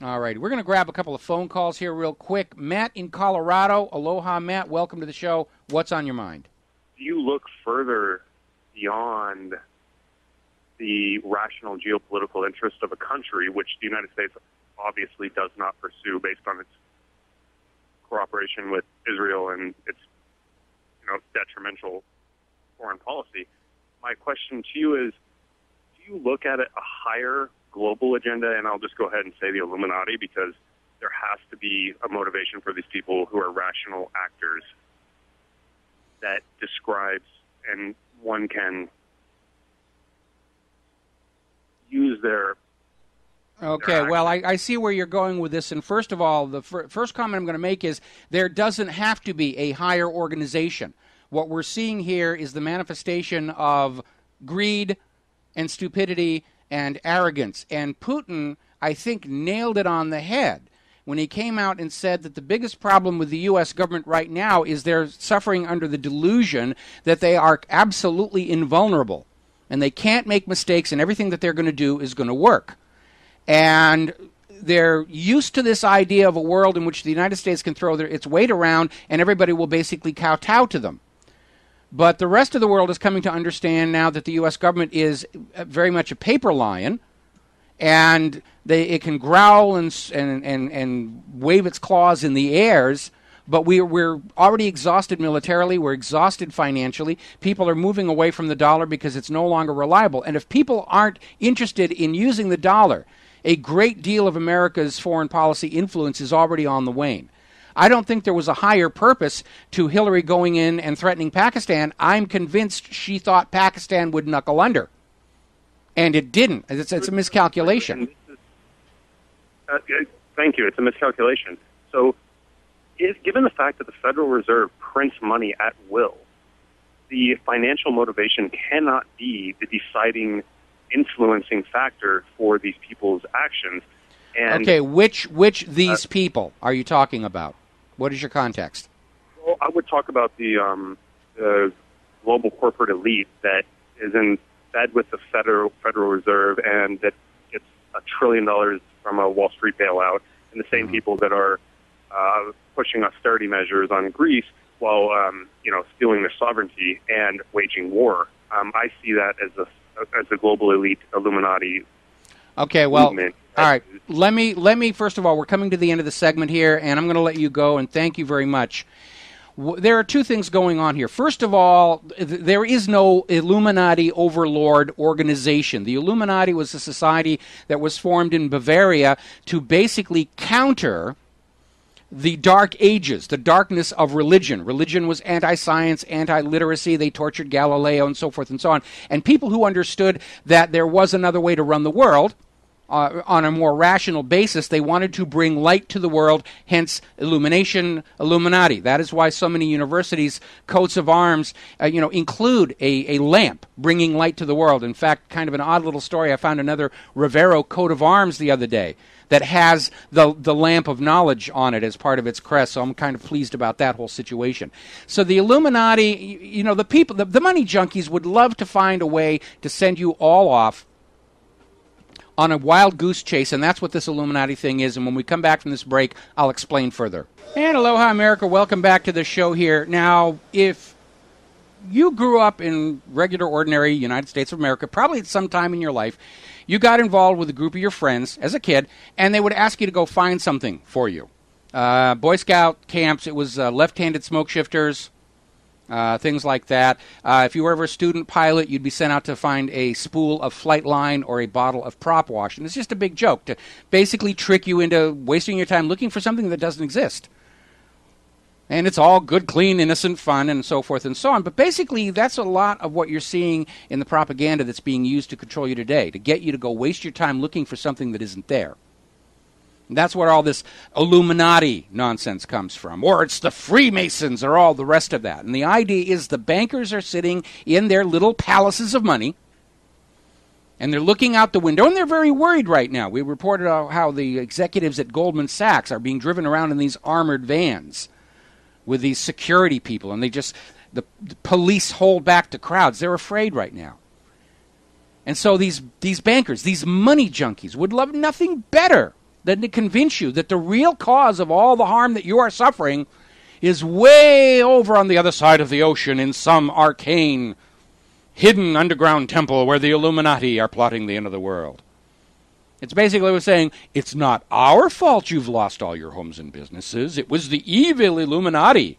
All right, we're going to grab a couple of phone calls here real quick. Matt in Colorado. Aloha, Matt. Welcome to the show. What's on your mind? Do you look further beyond the rational geopolitical interest of a country, which the United States obviously does not pursue based on its cooperation with Israel and its detrimental foreign policy? My question to you is, do you look at a higher global agenda, and I'll just go ahead and say the Illuminati, because there has to be a motivation for these people who are rational actors that describes, and one can use their... Okay, well, I see where you're going with this, and first of all, the first comment I'm going to make is there doesn't have to be a higher organization. What we're seeing here is the manifestation of greed and stupidity and arrogance, and Putin, I think, nailed it on the head when he came out and said that the biggest problem with the U.S. government right now is they're suffering under the delusion that they are absolutely invulnerable, and they can't make mistakes, and everything that they're going to do is going to work. And they're used to this idea of a world in which the United States can throw its weight around and everybody will basically kowtow to them. But the rest of the world is coming to understand now that the U.S. government is very much a paper lion, and it can growl and wave its claws in the airs, but we're already exhausted militarily, we're exhausted financially, people are moving away from the dollar because it's no longer reliable. And if people aren't interested in using the dollar, a great deal of America's foreign policy influence is already on the wane. I don't think there was a higher purpose to Hillary going in and threatening Pakistan. I'm convinced she thought Pakistan would knuckle under. And it didn't. It's a miscalculation. Thank you. It's a miscalculation. So, given the fact that the Federal Reserve prints money at will, the financial motivation cannot be the deciding, influencing factor for these people's actions. And, okay, which these people are you talking about? What is your context? Well, I would talk about the global corporate elite that is in bed with the Federal Reserve and that gets $1 trillion from a Wall Street bailout, and the same people that are pushing austerity measures on Greece while stealing their sovereignty and waging war. I see that as a global elite Illuminati. Okay, well, movement. All right. Let me first of all, we're coming to the end of the segment here, and I'm going to let you go, and thank you very much. There are two things going on here. First of all, there is no Illuminati overlord organization. The Illuminati was a society that was formed in Bavaria to basically counter the Dark Ages, the darkness of religion. Religion was anti-science, anti-literacy. They tortured Galileo and so forth and so on. And people who understood that there was another way to run the world on a more rational basis, they wanted to bring light to the world, hence illumination, Illuminati. That is why so many universities' coats of arms include a lamp bringing light to the world. In fact, kind of an odd little story, I found another Rivero coat of arms the other day that has the lamp of knowledge on it as part of its crest, so I'm kind of pleased about that whole situation. So the Illuminati, the people, the money junkies would love to find a way to send you all off on a wild goose chase, and that's what this Illuminati thing is. And when we come back from this break, I'll explain further. And aloha, America. Welcome back to the show here. Now, if you grew up in regular, ordinary United States of America, probably at some time in your life, you got involved with a group of your friends as a kid, and they would ask you to go find something for you. Boy Scout camps, it was left-handed smoke shifters, things like that. If you were ever a student pilot, you'd be sent out to find a spool of flight line or a bottle of prop wash. And it's just a big joke to basically trick you into wasting your time looking for something that doesn't exist. And it's all good, clean, innocent fun, and so forth and so on. But basically, that's a lot of what you're seeing in the propaganda that's being used to control you today, to get you to go waste your time looking for something that isn't there. And that's where all this Illuminati nonsense comes from. Or it's the Freemasons or all the rest of that. And the idea is the bankers are sitting in their little palaces of money, and they're looking out the window, and they're very worried right now. We reported how the executives at Goldman Sachs are being driven around in these armored vans with these security people, and the police hold back the crowds. They're afraid right now. And so these bankers, these money junkies, would love nothing better than to convince you that the real cause of all the harm that you are suffering is way over on the other side of the ocean in some arcane, hidden underground temple where the Illuminati are plotting the end of the world. It's basically saying, it's not our fault you've lost all your homes and businesses. It was the evil Illuminati.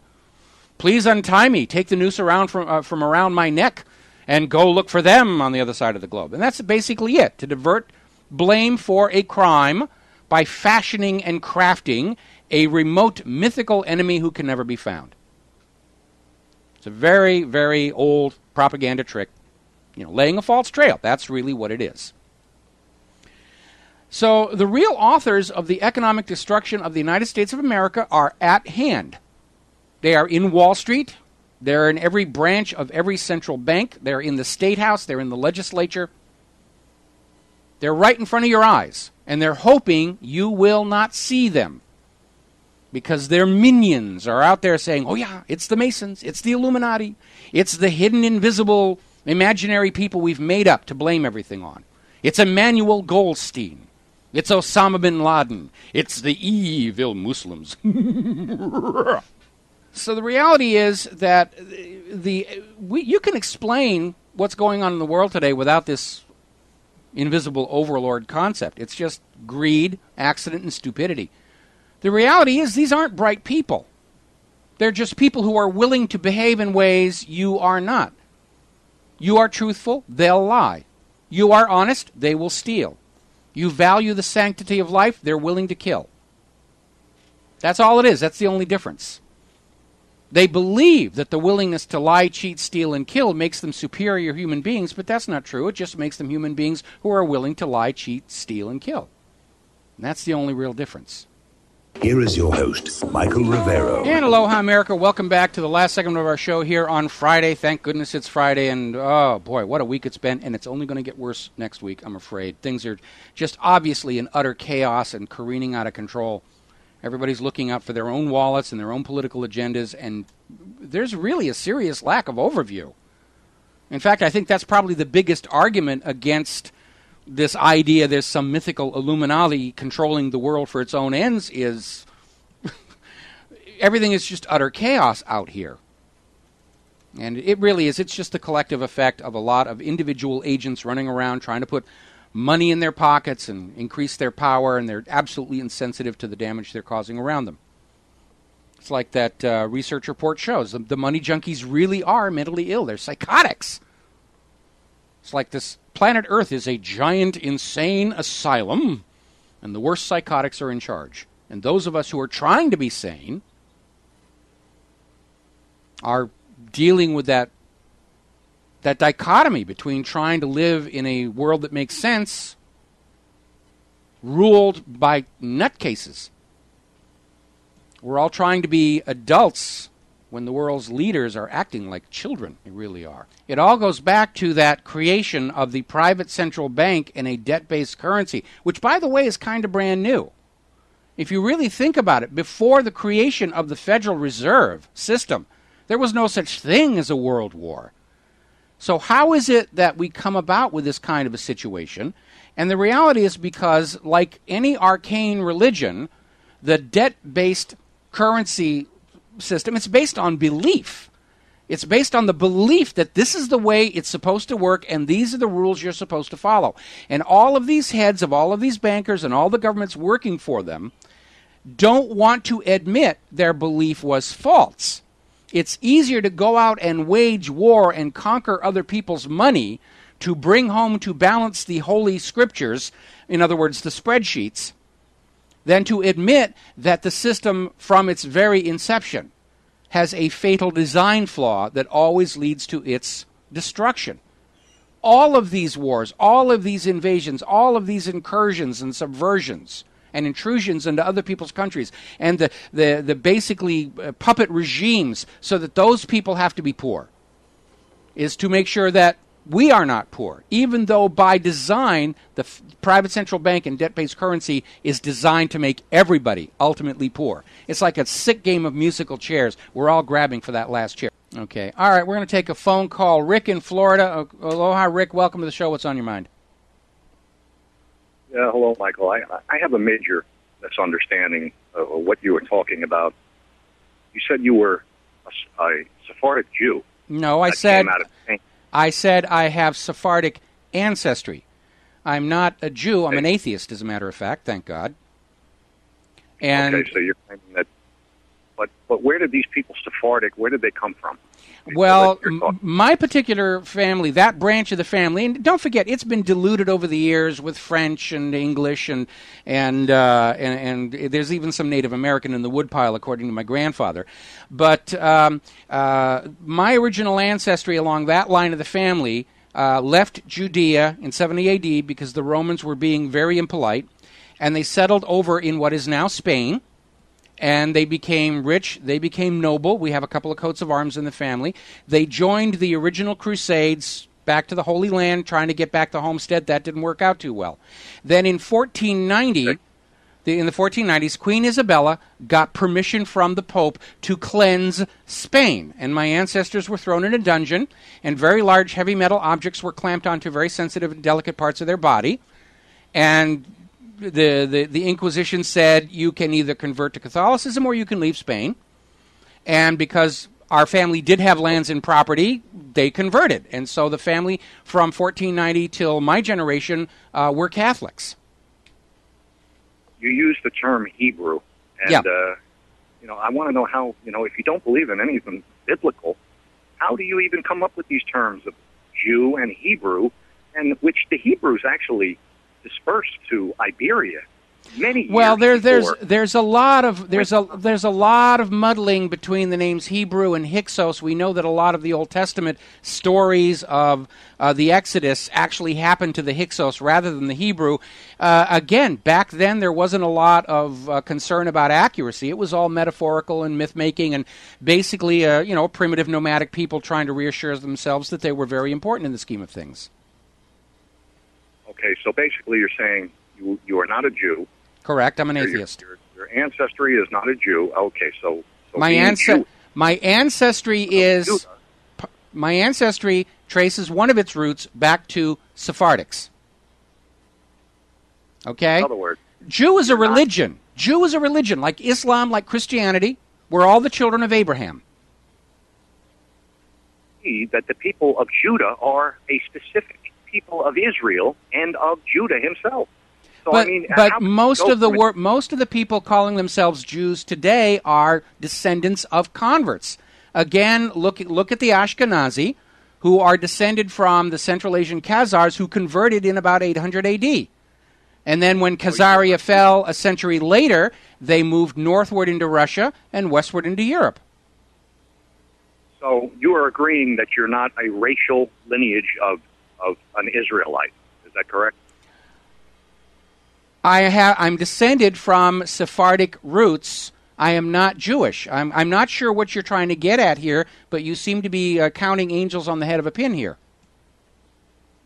Please untie me. Take the noose around from around my neck and go look for them on the other side of the globe. And that's basically it, to divert blame for a crime by fashioning and crafting a remote mythical enemy who can never be found. It's a very, very old propaganda trick. Laying a false trail. That's really what it is. So the real authors of the economic destruction of the United States of America are at hand. They are in Wall Street. They're in every branch of every central bank. They're in the State House. They're in the legislature. They're right in front of your eyes. And they're hoping you will not see them. Because their minions are out there saying, oh yeah, it's the Masons, it's the Illuminati, it's the hidden, invisible, imaginary people we've made up to blame everything on. It's Emmanuel Goldstein. It's Osama bin Laden. It's the evil Muslims. So the reality is that you can explain what's going on in the world today without this invisible overlord concept. It's just greed, accident, and stupidity. The reality is these aren't bright people. They're just people who are willing to behave in ways you are not. You are truthful, they'll lie. You are honest, they will steal. You value the sanctity of life, they're willing to kill. That's all it is. That's the only difference. They believe that the willingness to lie, cheat, steal, and kill makes them superior human beings, but that's not true. It just makes them human beings who are willing to lie, cheat, steal, and kill. And that's the only real difference. Here is your host, Michael Rivero. And aloha, America. Welcome back to the last segment of our show here on Friday. Thank goodness it's Friday, and oh boy, what a week it's been, and it's only going to get worse next week, I'm afraid. Things are just obviously in utter chaos and careening out of control. Everybody's looking out for their own wallets and their own political agendas, and there's really a serious lack of overview. In fact, I think that's probably the biggest argument against this idea there's some mythical Illuminati controlling the world for its own ends is everything is just utter chaos out here. And it really is. It's just the collective effect of a lot of individual agents running around trying to put money in their pockets and increase their power, and they're absolutely insensitive to the damage they're causing around them. It's like that research report shows. The money junkies really are mentally ill. They're psychotics. It's like this planet Earth is a giant, insane asylum, and the worst psychotics are in charge. And those of us who are trying to be sane are dealing with that dichotomy between trying to live in a world that makes sense, ruled by nutcases. We're all trying to be adults when the world's leaders are acting like children. They really are. It all goes back to that creation of the private central bank and a debt-based currency, which, by the way, is kind of brand new. If you really think about it, before the creation of the Federal Reserve System, there was no such thing as a world war. So how is it that we come about with this kind of a situation? And the reality is because, like any arcane religion, the debt-based currency system, it's based on belief. It's based on the belief that this is the way it's supposed to work and these are the rules you're supposed to follow. And all of these heads of all of these bankers and all the governments working for them don't want to admit their belief was false. It's easier to go out and wage war and conquer other people's money to bring home to balance the holy scriptures, in other words, the spreadsheets, than to admit that the system from its very inception has a fatal design flaw that always leads to its destruction. All of these wars, all of these invasions, all of these incursions and subversions and intrusions into other people's countries, and the basically puppet regimes so that those people have to be poor, is to make sure that we are not poor, even though by design the private central bank and debt-based currency is designed to make everybody ultimately poor. It's like a sick game of musical chairs. We're all grabbing for that last chair. Okay. All right, we're going to take a phone call. Rick in Florida. Aloha, Rick. Welcome to the show. What's on your mind? Yeah, hello, Michael. I have a major misunderstanding of what you were talking about. You said you were a Sephardic Jew. No, I said I have Sephardic ancestry. I'm not a Jew. I'm an atheist, as a matter of fact. Thank God. And okay, so you're saying that. But where did these people Sephardic? Where did they come from? Well, my particular family, that branch of the family, and don't forget, it's been diluted over the years with French and English, and there's even some Native American in the woodpile, according to my grandfather. But my original ancestry along that line of the family left Judea in 70 A.D. because the Romans were being very impolite, and they settled over in what is now Spain. And they became rich, they became noble. We have a couple of coats of arms in the family. They joined the original Crusades back to the Holy Land, trying to get back the homestead. That didn't work out too well. Then in 1490, in the 1490s, Queen Isabella got permission from the Pope to cleanse Spain. And my ancestors were thrown in a dungeon, and very large heavy metal objects were clamped onto very sensitive and delicate parts of their body. And the Inquisition said you can either convert to Catholicism or you can leave Spain. And because our family did have lands and property, they converted. And so the family from 1490 till my generation were Catholics. You use the term Hebrew. And, I want to know how, if you don't believe in anything biblical, how do you even come up with these terms of Jew and Hebrew, and which the Hebrews actually dispersed to Iberia many years before. there's a lot of muddling between the names Hebrew and Hyksos. We know that a lot of the Old Testament stories of the Exodus actually happened to the Hyksos rather than the Hebrew. Again, back then there wasn't a lot of concern about accuracy. It was all metaphorical and myth-making, and basically primitive nomadic people trying to reassure themselves that they were very important in the scheme of things. Okay, so basically you're saying you are not a Jew. Correct, I'm an atheist. Your ancestry is not a Jew. Okay, so my ancestry traces one of its roots back to Sephardics. Okay? In other words, Jew is a religion. Jew is a religion, like Islam, like Christianity. We're all the children of Abraham. That the people of Judah are a specific people of Israel and of Judah himself. So, but most of the people calling themselves Jews today are descendants of converts. Again, look at the Ashkenazi, who are descended from the Central Asian Khazars who converted in about 800 AD. And then when Khazaria fell a century later, they moved northward into Russia and westward into Europe. So you are agreeing that you're not a racial lineage of an Israelite. Is that correct? I'm descended from Sephardic roots. I am not Jewish. I'm not sure what you're trying to get at here, but you seem to be counting angels on the head of a pin here.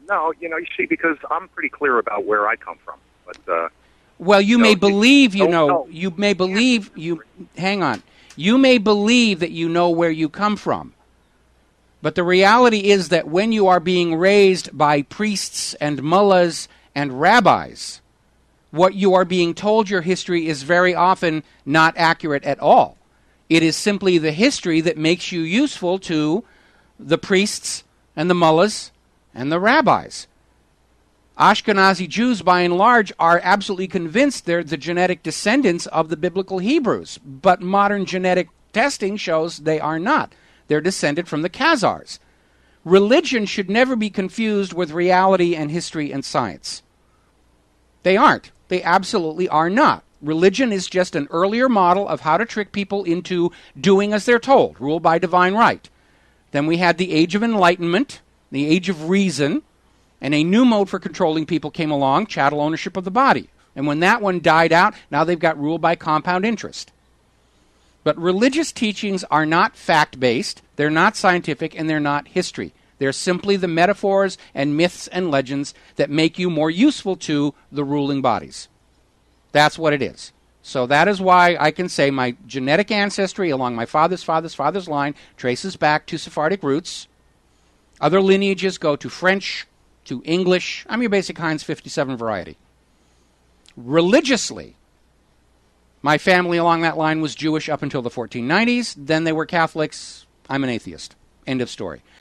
No, you see, because I'm pretty clear about where I come from. But well, you may believe you know. You may believe you. Hang on. You may believe that you know where you come from. But the reality is that when you are being raised by priests and mullahs and rabbis, what you are being told your history is very often not accurate at all. It is simply the history that makes you useful to the priests and the mullahs and the rabbis. Ashkenazi Jews, by and large, are absolutely convinced they're the genetic descendants of the biblical Hebrews, but modern genetic testing shows they are not. They're descended from the Khazars. Religion should never be confused with reality and history and science. They aren't. They absolutely are not. Religion is just an earlier model of how to trick people into doing as they're told, ruled by divine right. Then we had the Age of Enlightenment, the Age of Reason, and a new mode for controlling people came along, chattel ownership of the body. And when that one died out, now they've got ruled by compound interest. But religious teachings are not fact-based, they're not scientific, and they're not history. They're simply the metaphors and myths and legends that make you more useful to the ruling bodies. That's what it is. So that is why I can say my genetic ancestry along my father's father's line traces back to Sephardic roots. Other lineages go to French, to English. I'm your basic Heinz 57 variety. Religiously, My family along that line was Jewish up until the 1490s. Then they were Catholics. I'm an atheist. End of story.